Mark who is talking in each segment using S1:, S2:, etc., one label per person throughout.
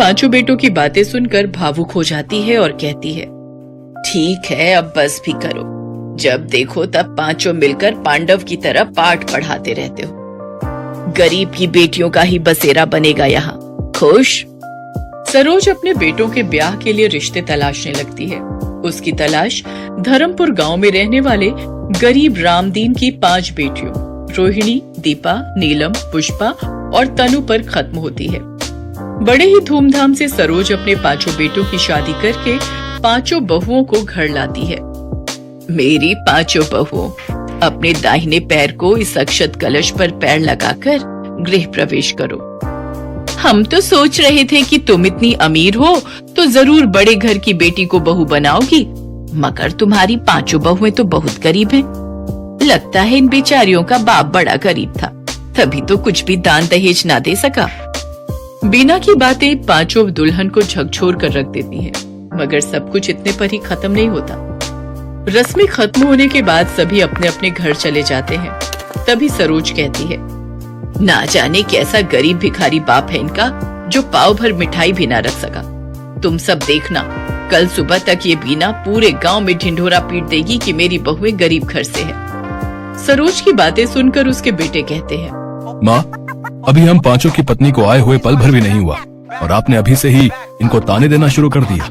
S1: पांचों बेटों की बातें सुनकर भावुक हो जाती है और कहती है, ठीक है, अब बस भी करो। जब देखो तब पांचों मिलकर पांडव की तरह पाठ पढ़ाते रहते हो। गरीब की बेटियों का ही बसेरा बनेगा यहाँ। खुश? सरोज अपने बेटों के ब्याह के लिए रिश्ते तलाशने लगती है। उसकी तलाश धर्मपुर गांव में रहने वाले गरीब रामदीन की 5 बेटियों रोहिणी, दीपा, नीलम, पुष्पा और तनु पर खत्म होती है। बड़े ही धूमधाम से सरोज अपने 5 बेटों की शादी करके 5 बहुओं को घर लाती है। मेरी 5 बहुओं, अपने दाहिने पैर को इस अक्षत कलश पर पैर लगाकर गृह प्रवेश करो। हम तो सोच रहे थे कि तुम इतनी अमीर हो तो जरूर बड़े घर की बेटी को बहू बनाओगी, मगर तुम्हारी 5 बहुएं तो बहुत गरीब हैं। लगता है इन बेचारियों का बाप बड़ा गरीब था, तभी तो कुछ भी दान दहेज ना दे सका। बीना की बातें 5 दुल्हन को झकझोर कर रख देती है, मगर सब कुछ इतने पर ही खत्म नहीं होता। रस्में खत्म होने के बाद सभी अपने अपने घर चले जाते हैं। तभी सरोज कहती है, ना जाने कैसा गरीब भिखारी बाप है इनका, जो पाव भर मिठाई भी ना रख सका। तुम सब देखना, कल सुबह तक ये बीना पूरे गांव में ढिंढोरा पीट देगी कि मेरी बहुएं गरीब घर से है। सरोज की बातें सुनकर उसके बेटे कहते हैं,
S2: माँ, अभी हम 5 की पत्नी को आए हुए पल भर भी नहीं हुआ और आपने अभी से ही इनको ताने देना शुरू कर दिया।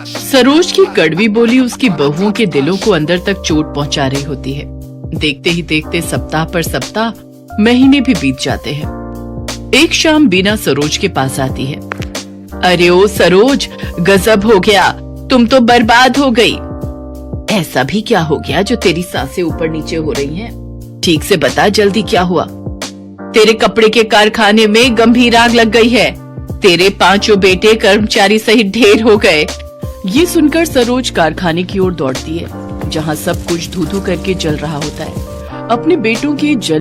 S1: सरोज की कड़वी बोली उसकी बहुओं के दिलों को अंदर तक चोट पहुंचा रही होती है। देखते ही देखते सप्ताह पर सप्ताह, महीने भी बीत जाते हैं। एक शाम बीना सरोज के पास आती है। अरे ओ सरोज, गजब हो गया, तुम तो बर्बाद हो गई। ऐसा भी क्या हो गया जो तेरी सांसें ऊपर नीचे हो रही हैं? ठीक से बता, जल्दी क्या हुआ? तेरे कपड़े के कारखाने में गंभीर आग लग गई है। तेरे 5 बेटे कर्मचारी सहित ढेर हो गए। ये सुनकर सरोज कारखाने की ओर दौड़ती है, जहाँ सब कुछ धू धू करके जल रहा होता है। अपने बेटों के जल